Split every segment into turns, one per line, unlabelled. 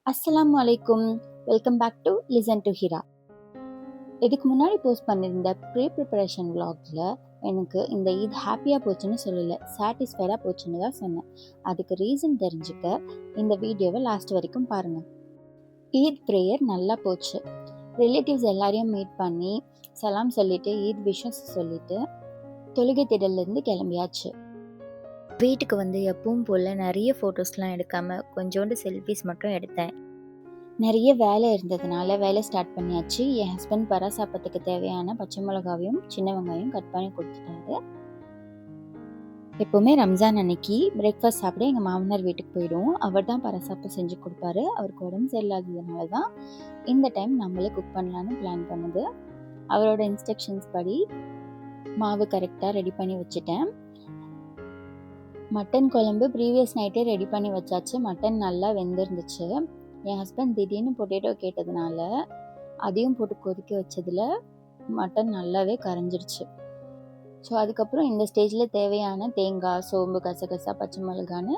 அஸ்ஸலாமு அலைக்கும். Welcome back to listen to Hira. இதுக்கு முன்னாடி போஸ்ட் பண்ணியிருந்த ப்ரிப்பரேஷன் vlogல எனக்கு இந்த ஈத் ஹாப்பியாக போச்சுன்னு சொல்லலை, சாட்டிஸ்ஃபைடாக போச்சுன்னு தான் சொன்னேன். அதுக்கு ரீசன் தெரிஞ்சுக்க இந்த வீடியோவை லாஸ்ட் வரைக்கும் பாருங்கள். ஈத் ப்ரேயர் நல்லா போச்சு. ரிலேட்டிவ்ஸ் எல்லாரையும் மீட் பண்ணி சலாம் சொல்லிவிட்டு ஈத் விஷஸ் சொல்லிவிட்டு தொழுகை திடல்லேருந்து கிளம்பியாச்சு. வீட்டுக்கு வந்து எப்பவும் போல் நிறைய ஃபோட்டோஸ்லாம் எடுக்காமல் கொஞ்சோண்டு செல்ஃபிஸ் மட்டும் எடுத்தேன். நிறைய வேலை இருந்ததுனால வேலை ஸ்டார்ட் பண்ணியாச்சு. என் ஹஸ்பண்ட் பராசாப்பத்துக்கு தேவையான பச்சை மிளகாவையும் சின்ன வெங்காயம் கட் பண்ணி கொடுத்துட்டாரு. எப்போவுமே ரம்ஜான் அன்னைக்கு பிரேக்ஃபாஸ்ட் சாப்பிட எங்கள் மாமனார் வீட்டுக்கு போயிடுவோம். அவர் தான் பராசாப்பம் செஞ்சு கொடுப்பாரு. அவருக்கு உடம்பு சரியில்லாததுனால தான் இந்த டைம் நம்மளே குக் பண்ணலான்னு பிளான் பண்ணுது. அவரோட இன்ஸ்ட்ரக்ஷன்ஸ் படி மாவு கரெக்டாக ரெடி பண்ணி வச்சுட்டேன். மட்டன் குழம்பு ப்ரீவியஸ் நைட்டே ரெடி பண்ணி வச்சாச்சு. மட்டன் நல்லா வெந்திருந்துச்சு. என் ஹஸ்பண்ட் திடீர்னு பொட்டேட்டோ கேட்டதுனால அதையும் போட்டு கொதிக்க வச்சதில் மட்டன் நல்லாவே கரைஞ்சிருச்சு. ஸோ அதுக்கப்புறம் இந்த ஸ்டேஜில் தேவையான தேங்காய், சோம்பு, கசகசா, பச்சை மிளகான்னு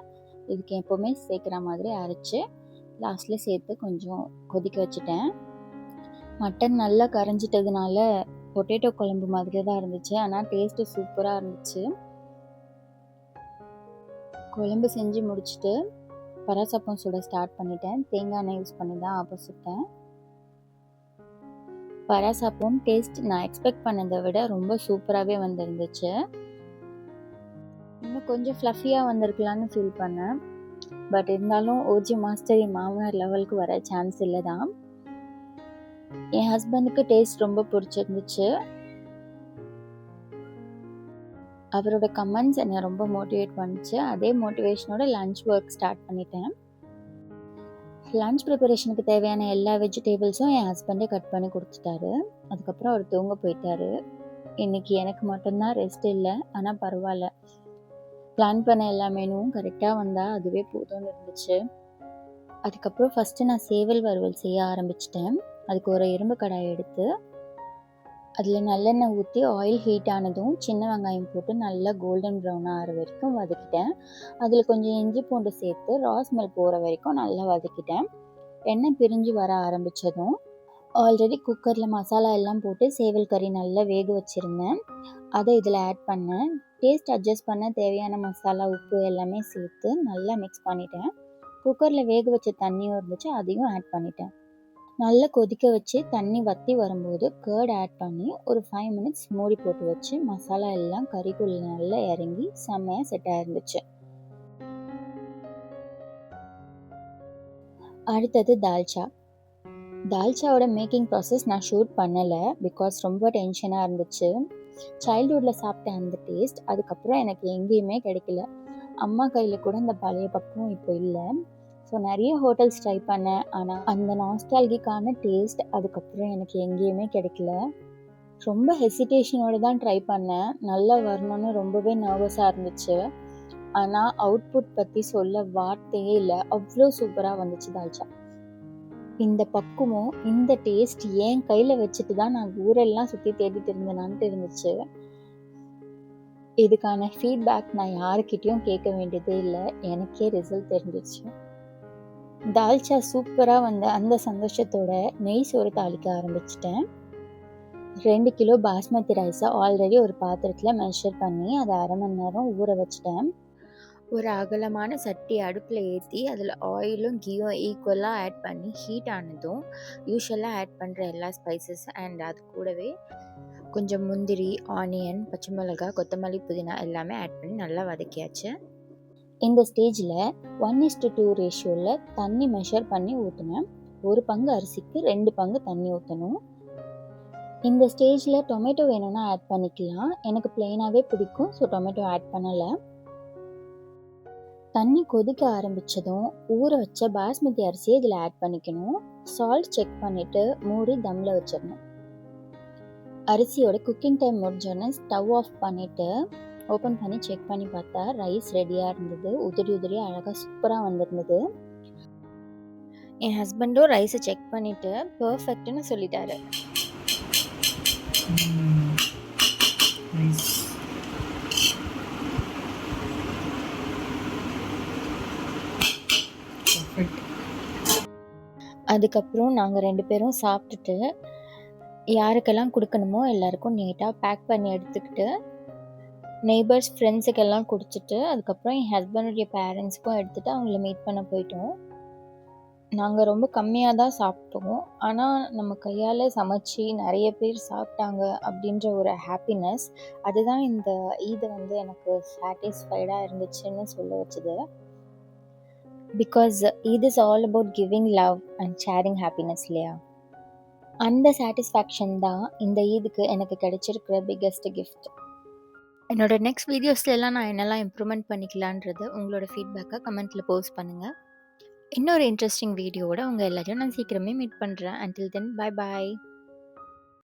இதுக்கு எப்போவுமே சேர்க்குற மாதிரி அரைச்சி லாஸ்ட்டில் சேர்த்து கொஞ்சம் கொதிக்க வச்சுட்டேன். மட்டன் நல்லா கரைஞ்சிட்டதுனால பொட்டேட்டோ குழம்பு மாதிரி தான் இருந்துச்சு, ஆனால் டேஸ்ட்டு சூப்பராக இருந்துச்சு. குழம்பு செஞ்சு முடிச்சுட்டு பராசாப்பம் சுட ஸ்டார்ட் பண்ணிட்டேன். தேங்காய் எண்ணெய் யூஸ் பண்ணி தான் சுட்டேன். பராசாப்பம் டேஸ்ட் நான் எக்ஸ்பெக்ட் பண்ணதை விட ரொம்ப சூப்பராகவே வந்துருந்துச்சு. இன்னும் கொஞ்சம் ஃப்ளஃபியாக வந்திருக்கலான்னு ஃபீல் பண்ணேன். பட் இருந்தாலும் ஓஜி மாஸ்டர் என் மாமனார் லெவலுக்கு வர சான்ஸ் இல்லை தான். என் ஹஸ்பண்டுக்கு டேஸ்ட் ரொம்ப பிடிச்சிருந்துச்சு. அவரோட கமெண்ட்ஸ் என்னை ரொம்ப மோட்டிவேட் பண்ணிச்சு. அதே மோட்டிவேஷனோட லன்ச் ஒர்க் ஸ்டார்ட் பண்ணிட்டேன். லன்ச் ப்ரிப்பரேஷனுக்கு தேவையான எல்லா வெஜிடேபிள்ஸும் என் ஹஸ்பண்டே கட் பண்ணி கொடுத்துட்டாரு. அதுக்கப்புறம் அவர் தூங்க போயிட்டாரு. இன்றைக்கி எனக்கு மட்டும்தான் ரெஸ்ட் இல்லை, ஆனால் பரவாயில்ல. பிளான் பண்ண எல்லா மெனுவும் கரெக்டாக வந்தால் அதுவே போதும்னு இருந்துச்சு. அதுக்கப்புறம் ஃபஸ்ட்டு நான் சேவல் வறுவல் செய்ய ஆரம்பிச்சிட்டேன். அதுக்கு ஒரு இரும்பு கடாயை எடுத்து அதில் நல்லெண்ணெய் ஊற்றி ஆயில் ஹீட் ஆனதும் சின்ன வெங்காயம் போட்டு நல்லா கோல்டன் ப்ரௌன் ஆகிற வரைக்கும் வதக்கிட்டேன். அதில் கொஞ்சம் இஞ்சி பூண்டு சேர்த்து ரா ஸ்மெல் போகிற வரைக்கும் நல்லா வதக்கிட்டேன். எண்ணெய் பிரிஞ்சு வர ஆரம்பித்ததும் ஆல்ரெடி குக்கரில் மசாலா எல்லாம் போட்டு சேவல் கறி நல்லா வேக வச்சுருந்தேன். அதை இதில் ஆட் பண்ணேன். டேஸ்ட் அட்ஜஸ்ட் பண்ண தேவையான மசாலா, உப்பு எல்லாமே சேர்த்து நல்லா மிக்ஸ் பண்ணிட்டேன். குக்கரில் வேக வச்ச தண்ணியும் இருந்துச்சு, அதையும் ஆட் பண்ணிட்டேன். நல்லா கொதிக்க வச்சு தண்ணி வற்றி வரும்போது கர்ட் ஆட் பண்ணி ஒரு 5 மினிட்ஸ் மூடி போட்டு வச்சு மசாலா எல்லாம் கறிக்குள்ள நல்லா இறங்கி செம்மையாக செட் ஆயிருந்துச்சு. அடுத்தது தால்ச்சா. தால்ச்சாவோட மேக்கிங் ப்ராசஸ் நான் ஷூட் பண்ணலை, பிகாஸ் ரொம்ப டென்ஷனாக இருந்துச்சு. சைல்ட்ஹுட்டில் சாப்பிட்ட அந்த டேஸ்ட் அதுக்கப்புறம் எனக்கு எங்கேயுமே கிடைக்கல. அம்மா கையில் கூட இந்த பழைய பக்கம் இப்போ இல்லை. ஸோ நிறைய ஹோட்டல்ஸ் ட்ரை பண்ணேன், ஆனால் அந்த நாஸ்டால்ஜிக்கான டேஸ்ட் அதுக்கப்புறம் எனக்கு எங்கேயுமே கிடைக்கல. ரொம்ப ஹெசிடேஷனோடு தான் ட்ரை பண்ணேன். நல்லா வரணும்னு ரொம்பவே நர்வஸாக இருந்துச்சு. ஆனால் அவுட்புட் பற்றி சொல்ல வார்த்தையே இல்லை, அவ்வளோ சூப்பராக வந்துச்சு தால்ச்சா. இந்த பக்குவம், இந்த டேஸ்ட் என் கையில் வச்சுட்டு தான் நான் ஊரெல்லாம் சுற்றி தேடிட்டு இருந்தேனான்ட்டு இருந்துச்சு. இதுக்கான ஃபீட்பேக் நான் யாருக்கிட்டேயும் கேட்க வேண்டியதே இல்லை, எனக்கே ரிசல்ட் தெரிஞ்சிச்சு. தால்ச்சா சூப்பராக வந்த அந்த சந்தோஷத்தோட நெய் சோறு தாளிக்க ஆரம்பிச்சிட்டேன். 2 கிலோ பாஸ்மதி ரைஸை ஆல்ரெடி ஒரு பாத்திரத்தில் மெஷர் பண்ணி அதை அரை மணி நேரம் ஊற வச்சிட்டேன். ஒரு அகலமான சட்டி அடுப்பில் ஏற்றி அதில் ஆயிலும் கீயும் ஈக்குவலாக ஆட் பண்ணி ஹீட் ஆனதும் யூஸ்வலாக ஆட் பண்ணுற எல்லா ஸ்பைசஸ் அண்ட் அது கூடவே கொஞ்சம் முந்திரி, ஆனியன், பச்சை மிளகாய், கொத்தமல்லி, புதினா எல்லாமே ஆட் பண்ணி நல்லா வதக்கியாச்சு. இந்த ஸ்டேஜில் 1:2 ரேஷியோவில் தண்ணி மெஷர் பண்ணி ஊற்றினேன். 1 பங்கு அரிசிக்கு 2 பங்கு தண்ணி ஊற்றணும். இந்த ஸ்டேஜில் டொமேட்டோ வேணும்னா ஆட் பண்ணிக்கலாம். எனக்கு பிளெயினாகவே பிடிக்கும், ஸோ டொமேட்டோ ஆட் பண்ணலை. தண்ணி கொதிக்க ஆரம்பித்ததும் ஊற வச்ச பாஸ்மதி அரிசியை இதில் ஆட் பண்ணிக்கணும். சால்ட் செக் பண்ணிவிட்டு மூடி தம்மில் வச்சிடணும். அரிசியோட குக்கிங் டைம் முடிஞ்சோடனே ஸ்டவ் ஆஃப் பண்ணிவிட்டு ஓப்பன் பண்ணி செக் பண்ணி பார்த்தா ரைஸ் ரெடியாக இருந்தது. உதிரி உதிரியாக அழகாக சூப்பராக வந்திருந்தது. என் ஹஸ்பண்டும் ரைஸை செக் பண்ணிவிட்டு பர்ஃபெக்ட்னு சொல்லிட்டாரு. அதுக்கப்புறம் நாங்க 2 பேரும் சாப்பிட்டுட்டு, யாருக்கெல்லாம் குடுக்கணுமோ எல்லாருக்கும் நீட்டா பேக் பண்ணி எடுத்துக்கிட்டு, நெய்பர்ஸ், ஃப்ரெண்ட்ஸுக்கெல்லாம் குடுத்துட்டு, அதுக்கப்புறம் என் ஹஸ்பண்டுடைய பேரண்ட்ஸ்க்கும் எடுத்துட்டு அவங்கள மீட் பண்ண போயிட்டோம். நாங்க ரொம்ப கம்மியா தான் சாப்பிட்டோம். ஆனா, நம்ம கையால சமைச்சு நெறைய பேர் சாப்பிட்டாங்க அப்படின்ற ஒரு ஹாப்பினஸ், அதுதான் இந்த ஈத வந்து எனக்கு சாட்டிஸ்ஃபைடா இருந்துச்சுன்னு சொல்ல வச்சது. Because Eid is all about giving love and sharing happiness இல்லையா? அந்த சாட்டிஸ்ஃபேக்ஷன் தான் இந்த ஈதுக்கு எனக்கு கிடைச்சிருக்கிற பிக்கெஸ்ட் கிஃப்ட். என்னோட நெக்ஸ்ட் வீடியோஸ்ல எல்லாம் நான் என்னெல்லாம் இம்ப்ரூவ்மெண்ட் பண்ணிக்கலான்றது உங்களோட ஃபீட்பேக்கை கமெண்ட்ல போஸ்ட் பண்ணுங்க. இன்னொரு இன்ட்ரெஸ்டிங் வீடியோவோட உங்க எல்லாரையும் நான் சீக்கிரமே மீட் பண்றேன். Until then bye bye.